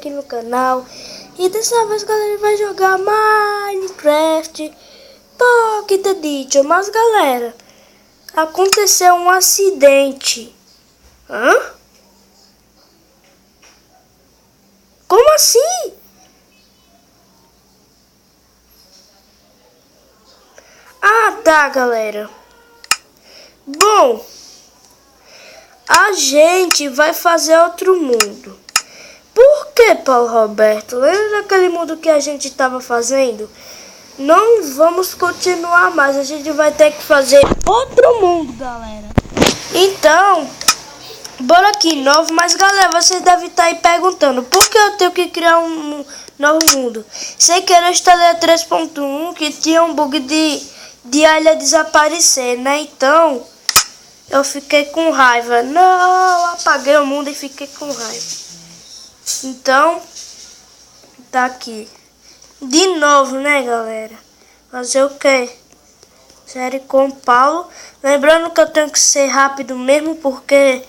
aqui no canal. E dessa vez, galera, vai jogar Minecraft Pocket Edition. Mas, galera, aconteceu um acidente. Hã? Como assim? Ah, tá, galera. Bom, a gente vai fazer outro mundo. Por que, Paulo Roberto? Lembra daquele mundo que a gente estava fazendo? Não vamos continuar mais. A gente vai ter que fazer outro mundo, galera. Então, bora aqui, novo. Mas, galera, vocês devem estar aí perguntando: por que eu tenho que criar um novo mundo? Sem querer, eu instalei a 3.1 que tinha um bug de a ilha desaparecer, né? Então, eu fiquei com raiva. Não, apaguei o mundo e fiquei com raiva. Então, tá aqui. De novo, né, galera? Fazer o quê? Série com o Paulo. Lembrando que eu tenho que ser rápido mesmo, porque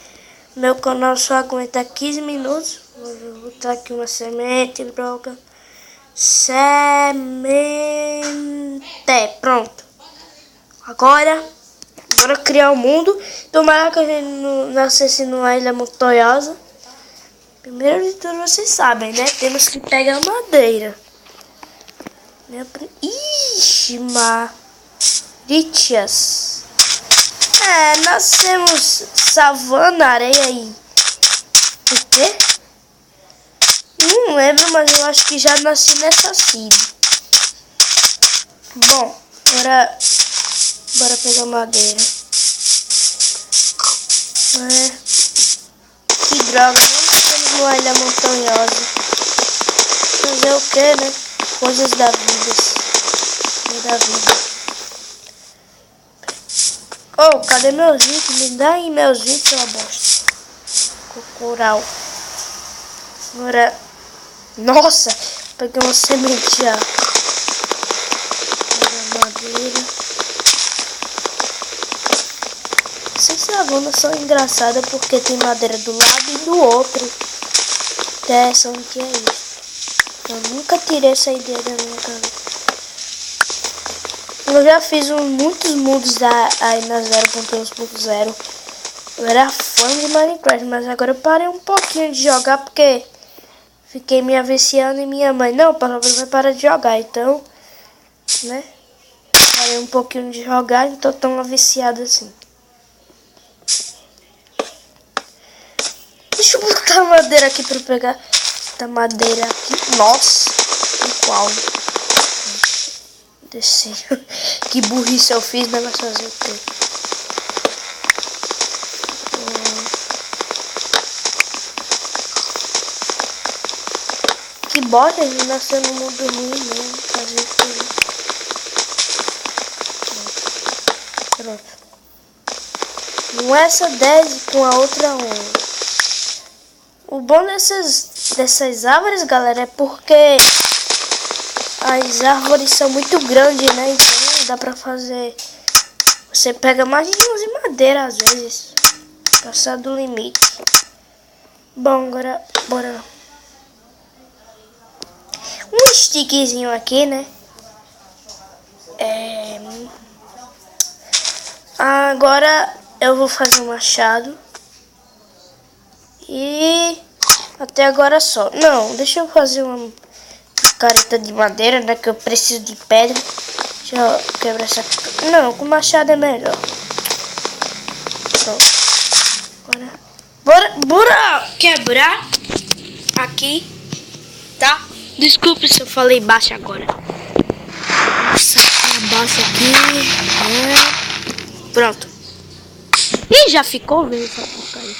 meu canal só aguenta 15 minutos. Vou botar aqui uma semente, droga. Semente. Pronto. Agora criar o mundo. Tomara que a gente não nascesse numa ilha montanhosa. Primeiro de tudo, vocês sabem, né? Temos que pegar madeira. Ixi, marichas. Nascemos savana, areia e... O quê? Não lembro, mas eu acho que já nasci nessa cidade. Bom, bora pegar madeira. Que droga, não nascemos numa ilha montanhosa. Fazer o que, né? Coisas da vida. Oh, cadê meus itens? Me dá aí meus itens, sua bosta. Cocoral. Agora... Nossa, peguei uma semente já. Madeira. Essas savanas são engraçadas porque tem madeira do lado e do outro. Interessante que é isso. Eu nunca tirei essa ideia da minha cabeça. Eu já fiz muitos mundos aí na 0.1.0. Eu era fã de Minecraft, mas agora eu parei um pouquinho de jogar porque fiquei me aviciando e minha mãe, não, Paulo vai parar de jogar, então, né? Parei um pouquinho de jogar, não tô tão viciado assim. Deixa eu botar a madeira aqui pra eu pegar essa madeira aqui. Nossa, qual? Desci. Que burrice eu fiz, né? Mas fazer o quê? Que bosta, a gente nasceu no mundo ruim mesmo. Fazer o quê? Pronto. Não é essa 10 com a outra 11. O bom dessas árvores, galera, é porque as árvores são muito grandes, né? Então dá pra fazer... Você pega mais de 11 madeira às vezes. Passar do limite. Bom, agora bora. Um stickzinho aqui, né? Agora eu vou fazer um machado. E até agora só. Não, deixa eu fazer uma careta de madeira, né? Que eu preciso de pedra. Deixa eu quebrar essa... Não, com machado é melhor. Pronto. Bora quebrar aqui, tá? Desculpe se eu falei baixo agora. Nossa, baixo aqui. Pronto. Ih, já ficou vendo essa porcaria.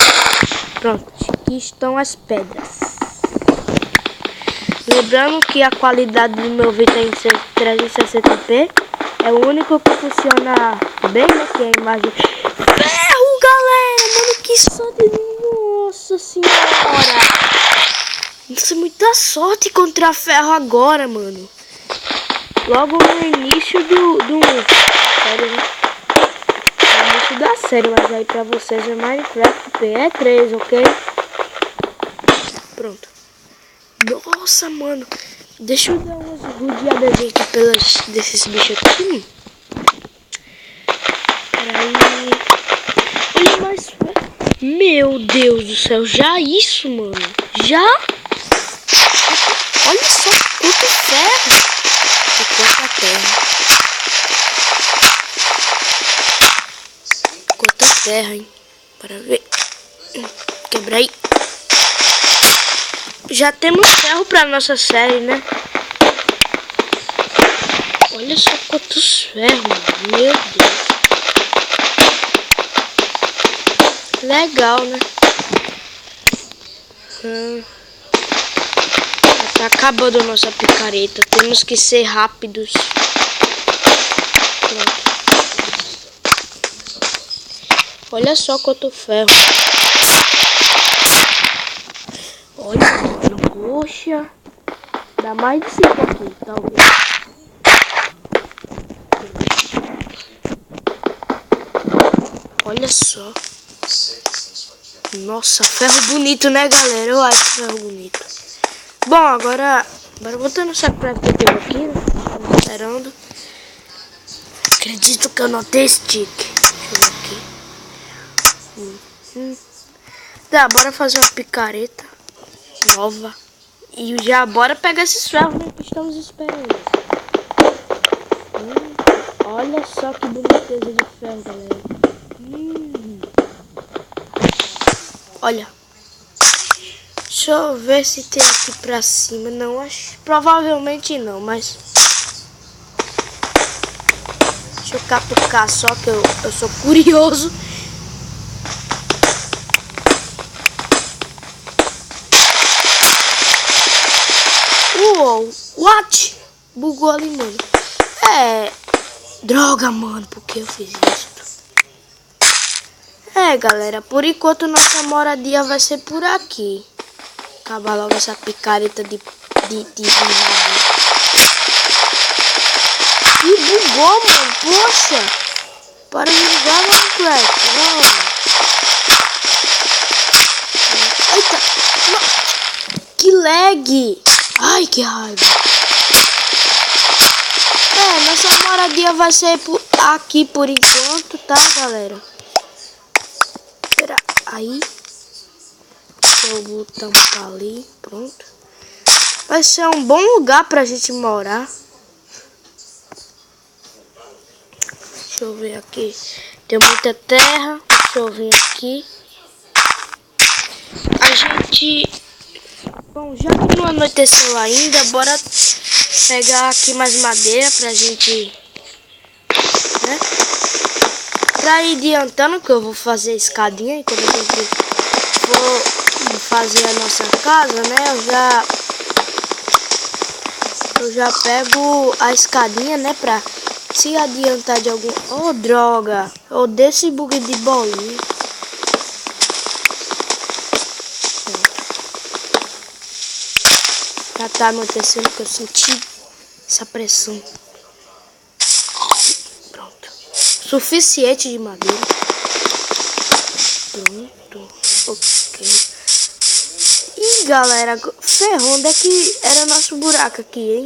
Pronto, aqui estão as pedras. Lembrando que a qualidade do meu vídeo é em 360p. É o único que funciona bem, né? Que é a imagem. Ferro, galera! Mano, que sorte! Nossa senhora! Nossa, muita sorte encontrar ferro agora, mano. Logo no início do sério, né? No início da série, mas aí pra vocês é Minecraft PE3, ok? Pronto. Nossa, mano. Deixa eu dar umas rodeadas aqui desses bichos aqui. Peraí. Olha mais. Meu Deus do céu. Já isso, mano. Já? Olha só quanto ferro. E quanta terra. Quanta terra, hein? Para ver. Quebra aí. Já temos ferro pra nossa série, né? Olha só quantos ferros, mano. Meu Deus. Legal, né? Tá acabando a nossa picareta. Temos que ser rápidos. Pronto. Olha só quanto ferro. Olha, mano. Poxa. Dá mais de 5 aqui, talvez. Olha só. Nossa, ferro bonito, né, galera? Eu acho ferro bonito. Bom, agora voltando no saco pra que eu aqui, né? Tô esperando. Acredito que eu não tenho stick. Deixa eu ver aqui. Tá, bora fazer uma picareta nova. E já bora pegar esses ferros, né, que estamos esperando. Olha só que boniteza de ferro, galera. Olha. Deixa eu ver se tem aqui pra cima. Não, acho. Provavelmente não, mas. Deixa eu catucar só que eu sou curioso. Uou! What? Bugou ali, mano. Droga, mano. Por que eu fiz isso? Galera. Por enquanto nossa moradia vai ser por aqui. Acabar logo essa picareta de madeira. Ih, bugou, mano. Poxa. Para de bugar, Minecraft. Eita. Que lag. Ai, que raiva. Nossa moradia vai ser aqui por enquanto, tá, galera? Espera aí. O botão tá ali, pronto. Vai ser um bom lugar pra gente morar. Deixa eu ver aqui. Tem muita terra. Deixa eu ver aqui. A gente... Bom, já que não anoiteceu ainda, bora pegar aqui mais madeira pra gente... né? Pra ir adiantando, que eu vou fazer a escadinha. E quando a gente for fazer a nossa casa, né? Eu já pego a escadinha, né? Pra se adiantar de algum... Oh, droga! Eu odeio esse bug de bolinha. Já tá anoitecendo que eu senti essa pressão. Pronto. Suficiente de madeira. Pronto. Ok. Ih, galera, ferrou. Onde é que era nosso buraco aqui, hein?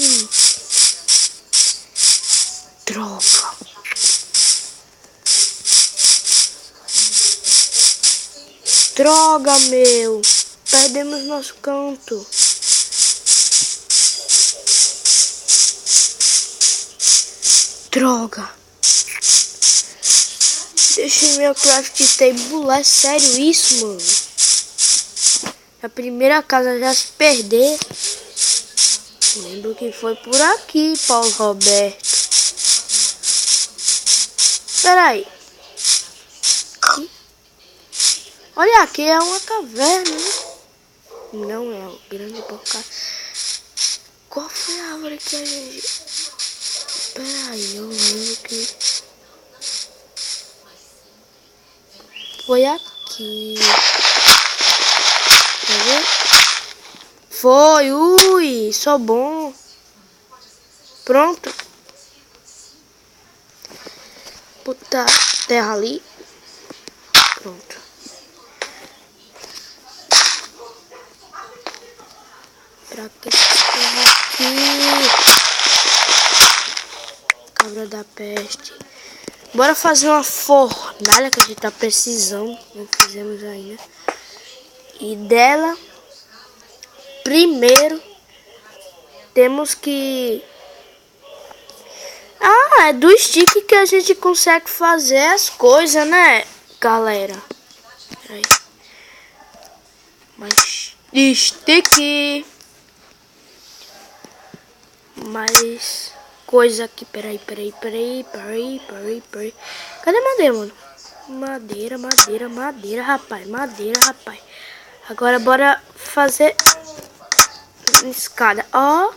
Droga. Droga, meu. Perdemos nosso canto. Droga. Deixei meu craft table. É sério isso, mano? A primeira casa já se perder. Lembro que foi por aqui, Paulo Roberto. Espera aí. Olha, aqui é uma caverna, né? Não é um grande porcaria. Qual foi a árvore que a gente... Espera aí, eu lembro que... Foi aqui. Quer ver? Foi, ui, sou bom. Pronto. Puta terra ali. Pronto. Pra acabar com esses carros aqui. Cabra da peste. Bora fazer uma fornalha que a gente tá precisando. Não fizemos ainda. E dela, primeiro, temos que... Ah, é do stick que a gente consegue fazer as coisas, né, galera? Peraí. Mais stick. Mais coisa aqui. Peraí. Cadê madeira, mano? Madeira, rapaz. Agora bora fazer escada. Ó.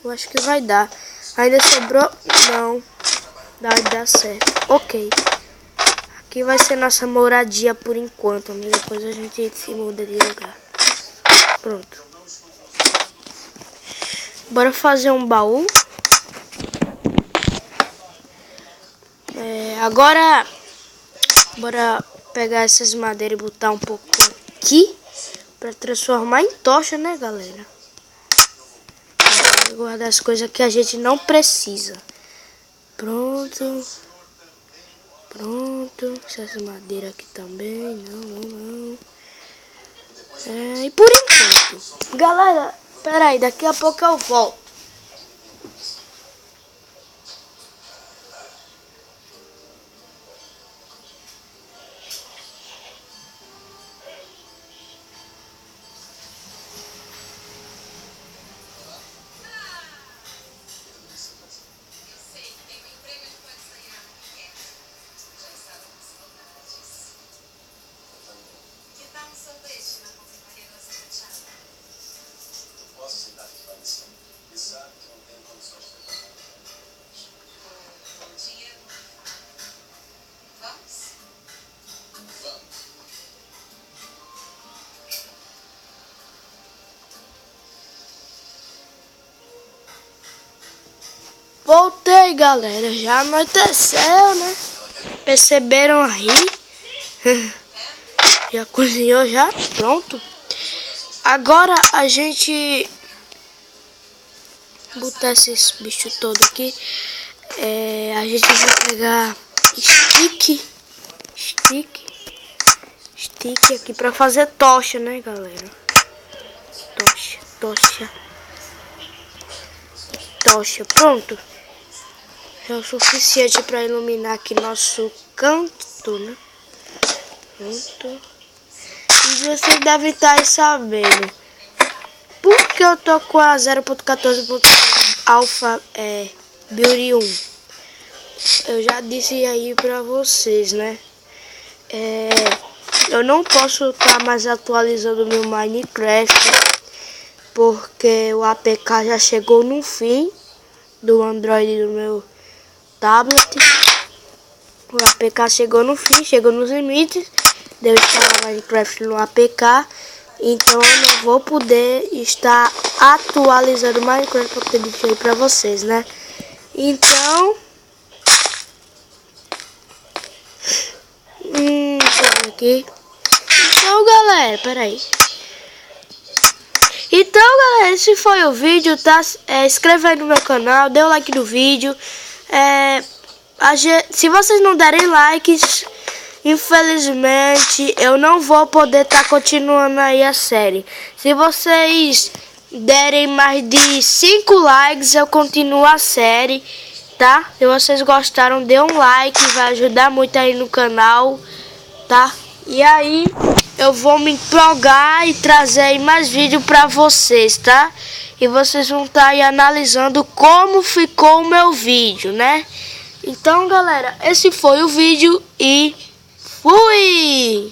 Eu acho que vai dar. Ainda sobrou? Não. Vai dar certo. Ok. Aqui vai ser nossa moradia por enquanto, amigo. Depois a gente se muda de lugar. Pronto. Bora fazer um baú. Agora, bora pegar essas madeiras e botar um pouco aqui. Pra transformar em tocha, né, galera? Vou guardar as coisas que a gente não precisa. Pronto. Essas madeiras aqui também. Não. E por enquanto. Galera, peraí, daqui a pouco eu volto. Voltei, galera. Já anoiteceu, né? Perceberam aí? Já cozinhou já? Pronto. Agora a gente... botar esses bichos todos aqui. A gente vai pegar stick aqui pra fazer tocha, né, galera? Tocha, pronto. É o suficiente para iluminar aqui nosso canto, né? Pronto. E vocês devem estar sabendo por que eu tô com a 0.14 alfa build 1. Eu já disse aí pra vocês, né? Eu não posso estar mais atualizando meu Minecraft porque o APK já chegou no fim do Android do meu tablet. O APK chegou no fim, chegou nos limites. Deu instalar Minecraft no APK. Então eu não vou poder estar atualizando Minecraft para poder deixar aí pra vocês, né? Então... deixa eu ver aqui. Então, galera, peraí. Então, galera, esse foi o vídeo, tá? Inscreva aí no meu canal, dê o like no vídeo. Se vocês não derem likes, infelizmente, eu não vou poder estar continuando aí a série. Se vocês derem mais de 5 likes, eu continuo a série, tá? Se vocês gostaram, dê um like, vai ajudar muito aí no canal, tá? E aí, eu vou me empolgar e trazer aí mais vídeo pra vocês, tá? E vocês vão estar aí analisando como ficou o meu vídeo, né? Então, galera, esse foi o vídeo e fui!